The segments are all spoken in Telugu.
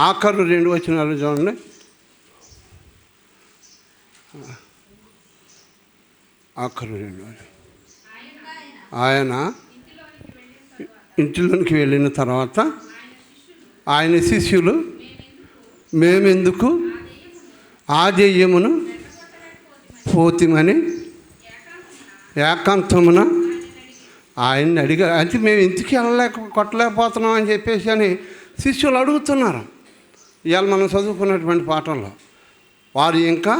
ఆఖరు 2 వచనాలు చూడండి. ఆఖరు 2. ఆయన ఇంటిలోనికి వెళ్ళిన తర్వాత ఆయన శిష్యులు మేమెందుకు ఆ దెయ్యమును పోతిమని ఏకాంతమున ఆయన్ని అడిగారు. అంటే మేము ఇంటికి కొట్టలేకపోతున్నాం అని చెప్పేసి అని శిష్యులు అడుగుతున్నారు. ఇవాళ మనం చదువుకున్నటువంటి పాఠంలో వారు ఇంకా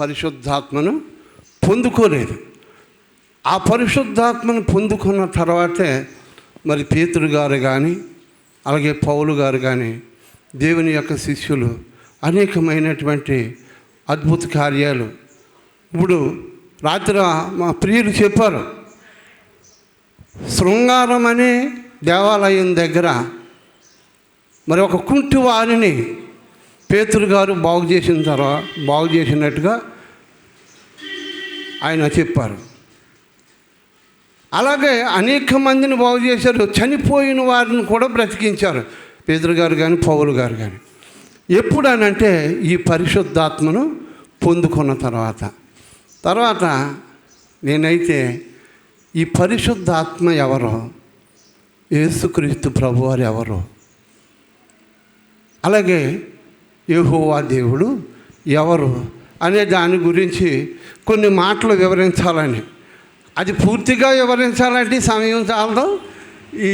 పరిశుద్ధాత్మను పొందుకోలేదు. ఆ పరిశుద్ధాత్మను పొందుకున్న తర్వాతే మరి పేతురు గారు కానీ అలాగే పౌలు గారు కానీ దేవుని యొక్క శిష్యులు అనేకమైనటువంటి అద్భుత కార్యాలు. ఇప్పుడు రాత్రి మా ప్రియులు చెప్పారు, శృంగారం అనే దేవాలయం దగ్గర మరి ఒక కుంటి వారిని పేతురు గారు బాగు చేసినట్టుగా ఆయన చెప్పారు. అలాగే అనేక మందిని బాగు చేశారు. చనిపోయిన వారిని కూడా బ్రతికించారు పేతురు గారు కానీ పౌలు గారు కానీ. ఎప్పుడనంటే ఈ పరిశుద్ధాత్మను పొందుకున్న తర్వాత నేనైతే ఈ పరిశుద్ధాత్మ ఎవరో, యేసుక్రీస్తు ప్రభువారు ఎవరో, అలాగే యెహోవా దేవుడు ఎవరు అనే దాని గురించి కొన్ని మాటలు వివరించాలని. అది పూర్తిగా వివరించాలంటే సమయం చాలదు, ఈ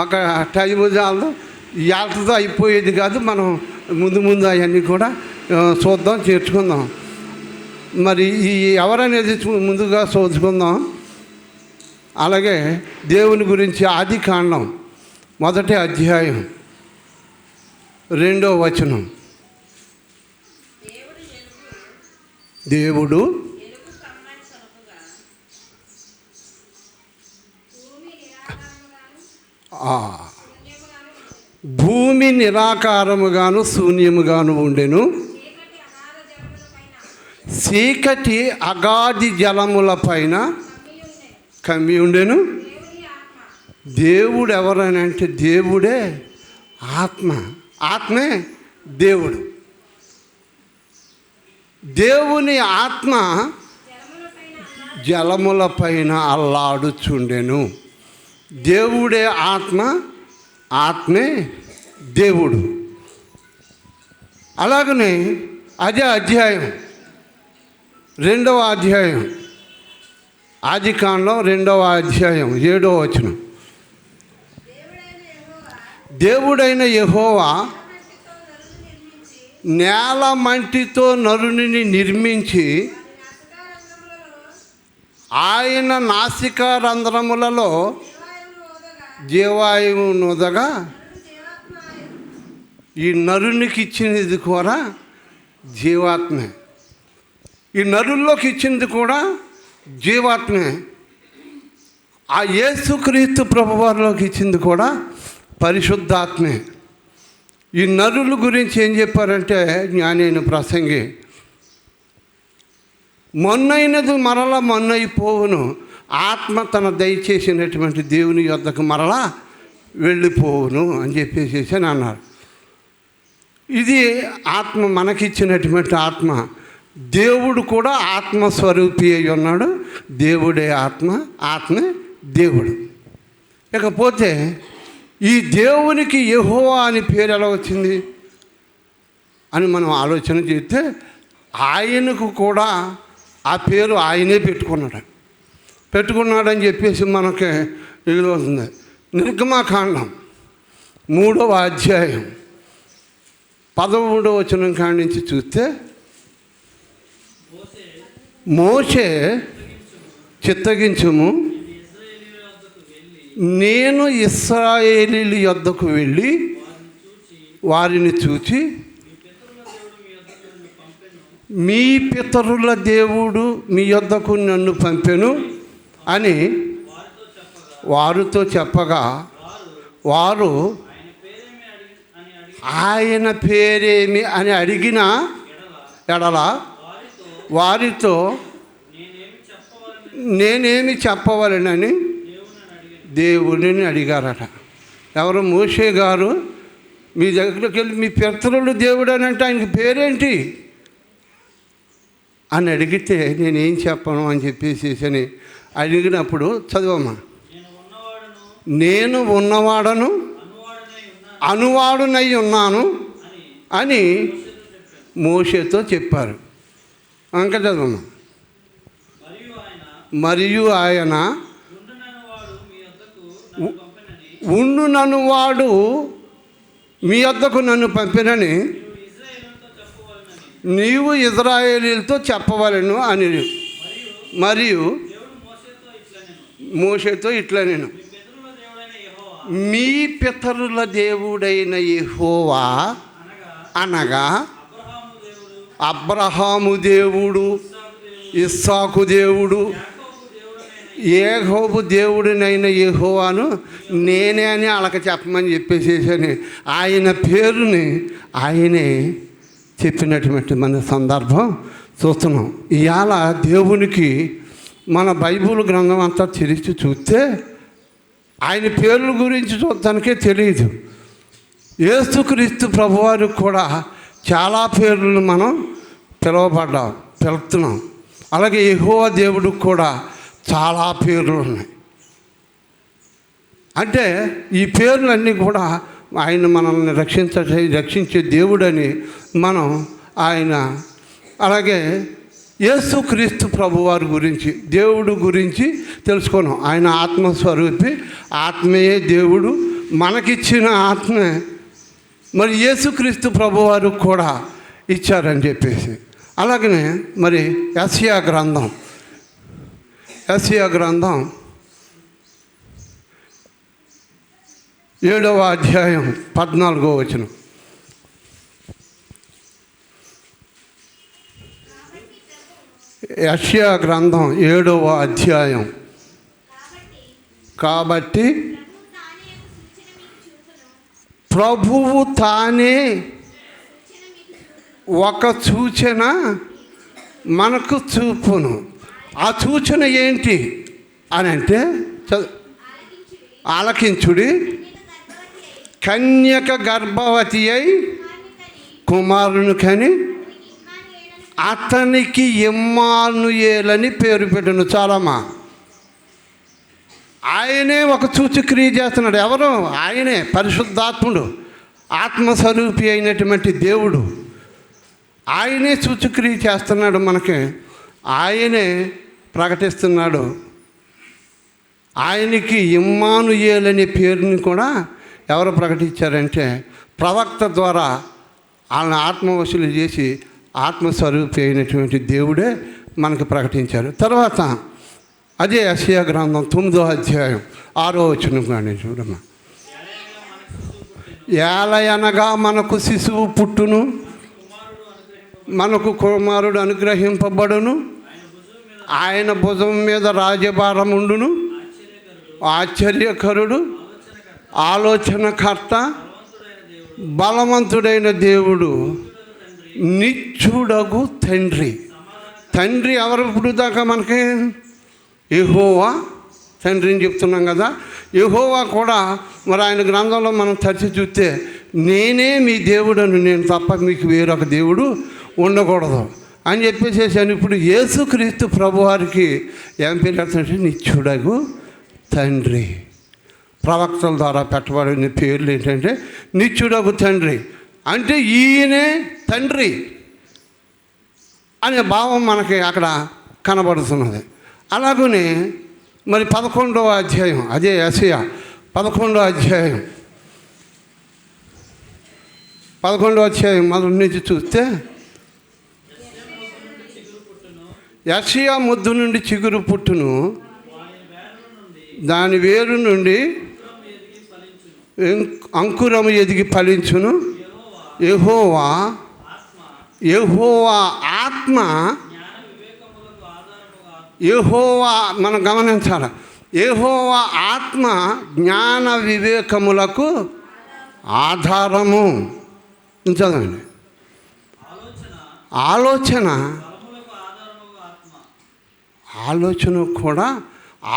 ఒక టైం చాలదు, యాత్రతో అయిపోయేది కాదు. మనం ముందు అవన్నీ కూడా చూద్దాం, చేర్చుకుందాం. మరి ఈ ఎవరనేది ముందుగా చూసుకుందాం. అలాగే దేవుని గురించి ఆదికాండం 1వ అధ్యాయం 2వ వచనం. దేవుడు భూమి నిరాకారముగాను శూన్యముగాను ఉండెను, చీకటి అగాధి జలముల పైన కమ్మి ఉండెను. దేవుడు ఎవరని అంటే దేవుడే ఆత్మే దేవుడు. ఆత్మ జలముల పైన అల్లాడుచుండెను. దేవుడే ఆత్మే దేవుడు. అలాగనే అదే అధ్యాయం 2వ అధ్యాయం ఆదికాండం 2వ అధ్యాయం 7వ వచనం. దేవుడైన యెహోవా నేల మంటితో నరుని నిర్మించి ఆయన నాసిక రంధ్రములలో జీవాయువు నొదగా ఈ నరునికి ఇచ్చినది కూడా జీవాత్మే. ఈ నరుల్లోకి ఇచ్చింది కూడా జీవాత్మే. ఆ యేసుక్రీస్తు ప్రభువారిలోకి ఇచ్చింది కూడా పరిశుద్ధాత్మే. ఈ నరుల గురించి ఏం చెప్పారంటే జ్ఞానైన ప్రసంగి, మొన్నైనది మరలా మొన్నైపోవును, ఆత్మ తన దయచేసినటువంటి దేవుని యొద్దకు మరలా వెళ్ళిపోవును అని చెప్పేసి అని అన్నారు. ఇది ఆత్మ, మనకిచ్చినటువంటి ఆత్మ. దేవుడు కూడా ఆత్మస్వరూపి అయి ఉన్నాడు. దేవుడే ఆత్మే దేవుడు. ఇకపోతే ఈ దేవునికి యెహోవా అని పేరు ఎలా వచ్చింది అని మనం ఆలోచన చేస్తే ఆయనకు కూడా ఆ పేరు ఆయనే పెట్టుకున్నాడని చెప్పేసి మనకి ఎదురవుతుంది. నిర్గమకాండం 3వ అధ్యాయం 13వ వచనం కాడి నుంచి చూస్తే, మోషే చిత్తగించుము, నేను ఇశ్రాయేలీయుల యొద్దకు వెళ్ళి వారిని చూచి మీ పితరుల దేవుడు మీ యొద్దకు నన్ను పంపెను అని వారితో చెప్పగా, వారు ఆయన పేరేమి అని అడిగిన ఎడల వారితో నేనేమి చెప్పవలెనని దేవుడిని అడిగారట. ఎవరు? మోషే గారు మీ దగ్గరికి వెళ్ళి మీ పితరుల దేవుడు అని అంటే ఆయనకి పేరేంటి అని అడిగితే నేనేం చెప్పను అని చెప్పేసి అని అడిగినప్పుడు చదవమ్మా. నేను ఉన్నవాడను అనువాడునై ఉన్నాను అని మోషేతో చెప్పారు. ఇంకా చదవమ్మా. మరియు ఆయన ఉండునను వాడు మీ వద్దకు నన్ను పంపినని నీవు ఇశ్రాయేలీయులతో చెప్పవలెను అని. మరియు మోషేతో ఇట్లా నేను మీ పితరుల దేవుడైన యెహోవా అనగా అబ్రహాము దేవుడు, ఇస్సాకు దేవుడు, యాకోబు దేవుడినైన యెహోవాను నేనే అని వాళ్ళకి చెప్పమని చెప్పేసేసి ఆయన పేరుని ఆయనే చెప్పినటువంటి మన సందర్భం చూస్తున్నాం. ఇవాళ దేవునికి మన బైబిల్ గ్రంథం అంతా తెరిచి చూస్తే ఆయన పేర్ల గురించి చూడటానికే తెలియదు. యేసుక్రీస్తు ప్రభువారికి కూడా చాలా పేర్లను మనం పిలుస్తున్నాం. అలాగే యెహోవా దేవుడికి కూడా చాలా పేర్లు ఉన్నాయి. అంటే ఈ పేర్లన్నీ కూడా ఆయన మనల్ని రక్షించే దేవుడని మనం ఆయన అలాగే యేసుక్రీస్తు ప్రభువారి గురించి దేవుడు గురించి తెలుసుకున్నాం. ఆయన ఆత్మస్వరూపి, ఆత్మయే దేవుడు, మనకిచ్చిన ఆత్మే మరి యేసుక్రీస్తు ప్రభువారికి కూడా ఇచ్చారని చెప్పేసి. అలాగనే మరి యెషయా గ్రంథం 7వ అధ్యాయం 14వ వచనం. యెషయా గ్రంథం 7వ అధ్యాయం. కాబట్టి ప్రభువు తానే ఒక సూచన మనకు చూపును. ఆ సూచన ఏంటి అని అంటే ఆలకించుడి, కన్యక గర్భవతి అయి కుమారుని కని అతనికి ఇమ్మానుయేలని పేరు పెట్టను. చాలమ్మా. ఆయనే ఒక సూచక్రియ చేస్తున్నాడు. ఎవరు? ఆయనే పరిశుద్ధాత్ముడు, ఆత్మస్వరూపి అయినటువంటి దేవుడు. ఆయనే సూచక్రియ చేస్తున్నాడు. మనకి ఆయనే ప్రకటిస్తున్నాడు. ఆయనకి ఇమ్మానుయేలనే పేరుని కూడా ఎవరు ప్రకటించారంటే ప్రవక్త ద్వారా వాళ్ళని ఆత్మవశులు చేసి ఆత్మస్వరూపి అయినటువంటి దేవుడే మనకు ప్రకటించారు. తర్వాత అదే యెషయా గ్రంథం 9వ అధ్యాయం 6వ వచనం కానీ చూడమ్మా. ఏలయనగా మనకు శిశువు పుట్టును, మనకు కుమారుడు అనుగ్రహింపబడును, ఆయన భుజం మీద రాజభారం ఉండును, ఆశ్చర్యకరుడు, ఆలోచనకర్త, బలవంతుడైన దేవుడు, నిత్యుడగు తండ్రి. తండ్రి ఎవరు? ఇప్పుడు దాకా మనకి యెహోవా తండ్రిని చెప్తున్నాం కదా. యెహోవా కూడా మరి ఆయన గ్రంథంలో మనం తరిచి చూస్తే నేనే మీ దేవుడను, నేను తప్ప మీకు వేరొక దేవుడు ఉండకూడదు అని చెప్పేసేసాను. ఇప్పుడు యేసుక్రీస్తు ప్రభువారికి ఏం పేరు పెడుతుంటే నిత్యుడగు తండ్రి. ప్రవక్తల ద్వారా పెట్టబడిన పేర్లు ఏంటంటే నిత్యుడగు తండ్రి. అంటే ఈయనే తండ్రి అనే భావం మనకి అక్కడ కనబడుతున్నది. అలాగనే మరి 11వ అధ్యాయం, అదే యెషయా 11వ అధ్యాయం 11వ అధ్యాయం మొదటి నుంచి చూస్తే యెషయా ముద్దు నుండి చిగురు పుట్టును, దాని వేరు నుండి అంకురము ఎదిగి ఫలించును. యెహోవా ఆత్మ, యెహోవా మనం గమనించాలి. యెహోవా ఆత్మ జ్ఞాన వివేకములకు ఆధారము. చదవండి. ఆలోచన కూడా,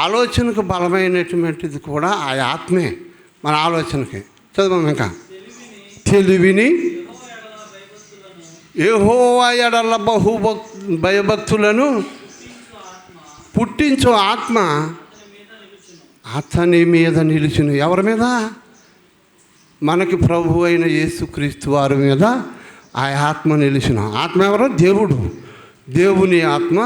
ఆలోచనకు బలమైనటువంటిది కూడా ఆ ఆత్మే మన ఆలోచనకి. చదవం ఇంకా. తెలివిని, యెహోవా ఎడల భయభక్తులను పుట్టించు ఆత్మ అతని మీద నిలిచును. ఎవరి మీద? మనకి ప్రభు అయిన యేసుక్రీస్తు వారి మీద ఆ ఆత్మ నిలిచును. ఆత్మ ఎవరో? దేవుడు. దేవుని ఆత్మ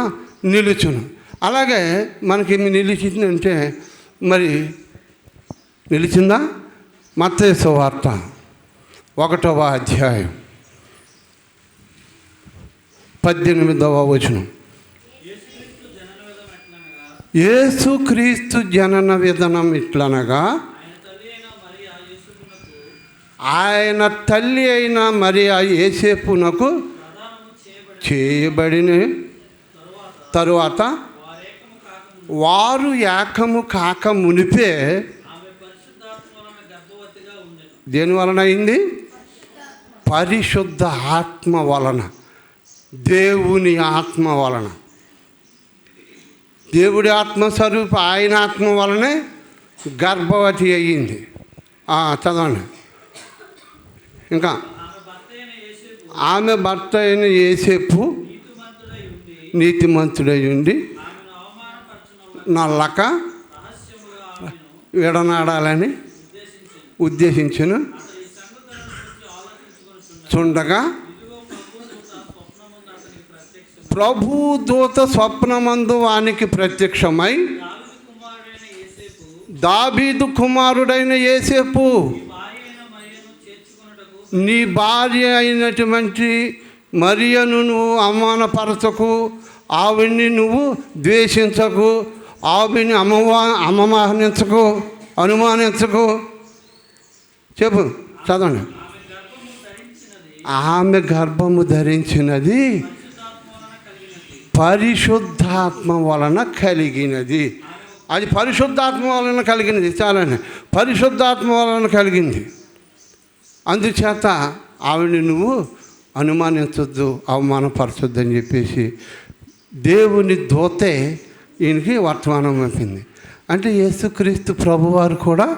నిలుచును. అలాగే మనకి నిలిచిందంటే మరి నిలిచిందా? మత్తయి సువార్త 1వ అధ్యాయం 18వ వచనం. యేసుక్రీస్తు జనన విధానం ఇట్లనగా, ఆయన తల్లి అయిన మరియా యోసేపునకు చేయబడిన తరువాత వారు ఏకము కాక మునిపే దేని వలన అయింది? పరిశుద్ధ ఆత్మ వలన, దేవుని ఆత్మ వలన. దేవుడి ఆత్మస్వరూప ఆయన ఆత్మ వలనే గర్భవతి అయ్యింది. చదవండి ఇంకా. ఆమె భర్త అయిన యోసేపు నీతిమంతుడై ఉండి నల్లక విడనాడాలని ఉద్దేశించును. చుండగా ప్రభు దూత స్వప్నమందు వానికి ప్రత్యక్షమై, దావీదు కుమారుడైన యోసేపు, నీ భార్య అయినటువంటి మరియను నువ్వు అవమానపరచకు, ఆవిడ్ని నువ్వు ద్వేషించకు, ఆవిడ్ని అనుమానించకు. చెప్పు, చదవండి. ఆమె గర్భము ధరించినది పరిశుద్ధాత్మ వలన కలిగినది. అది పరిశుద్ధాత్మ వలన కలిగినది. చాలండి, పరిశుద్ధాత్మ వలన కలిగింది. అందుచేత ఆవిడని నువ్వు అనుమానించొద్దు, అవమానపరచొద్దు అని చెప్పేసి దేవుని దూతే ఈయనకి వర్తమానం పంపింది. అంటే యేసుక్రీస్తు ప్రభువారు కూడా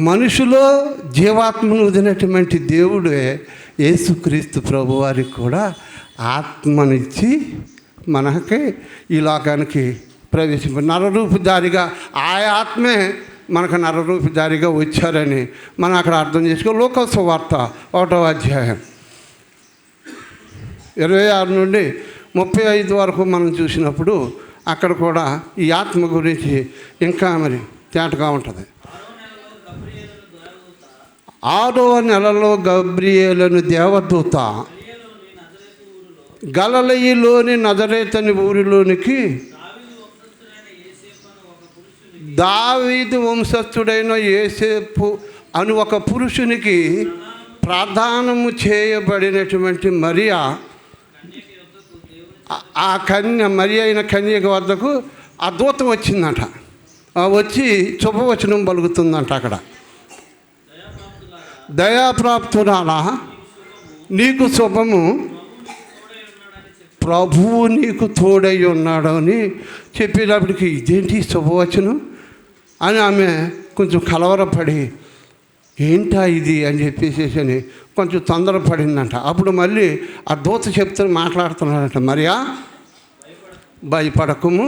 మనుషులో జీవాత్మను వదిలినటువంటి దేవుడే యేసుక్రీస్తు ప్రభువారికి కూడా ఆత్మనిచ్చి మనకి ఈ లోకానికి నరరూపుదారిగా ఆ ఆత్మే మనకు నరరూపుదారిగా వచ్చారని మనం అక్కడ అర్థం చేసుకో. లూకా సువార్త 1వ అధ్యాయం 26 నుండి 35 వరకు మనం చూసినప్పుడు అక్కడ కూడా ఈ ఆత్మ గురించి ఇంకా మరి తేటగా ఉంటుంది. 6వ నెలలో గబ్రియేలును దేవదూత గలిలయలోని నజరేతని ఊరిలోనికి దావీదు వంశస్థుడైన యోసేపు అని ఒక పురుషునికి ప్రదానము చేయబడినటువంటి మరియా, ఆ మరియ అయిన కన్యక వద్దకు ఆ దూత వచ్చిందట. వచ్చి శుభవచనం పలుకుతుందంట. అక్కడ దయాప్రాప్తురాలా, నీకు శుభము, ప్రభువు నీకు తోడై ఉన్నాడు అని చెప్పేటప్పటికి ఇదేంటి శుభవచనం అని ఆమె కొంచెం కలవరపడి ఏంటా ఇది అని చెప్పేసి అని కొంచెం తొందరపడిందంట. అప్పుడు మళ్ళీ ఆ దూత మాట్లాడుతున్నాడంట, మరియా భయపడకము,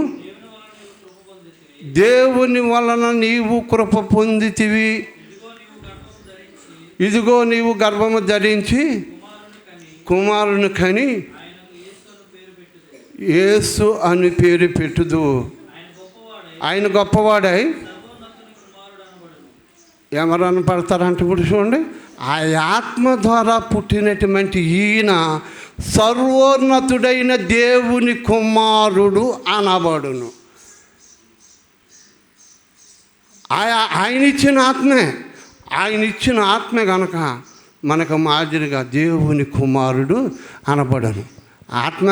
దేవుని వలన నీవు కృప పొందితివి, ఇదిగో నీవు గర్భము ధరించి కుమారుని కని యేసు అని పేరు పెట్టుదు. ఆయన గొప్పవాడై ఎవరన్నా పడతారంటే ఇప్పుడు చూడండి, ఆ ఆత్మ ద్వారా పుట్టినటువంటి ఈయన సర్వోన్నతుడైన దేవుని కుమారుడు అనబడును. ఆయన ఇచ్చిన ఆత్మే కనుక మనకు మాదిరిగా దేవుని కుమారుడు అనబడను. ఆత్మ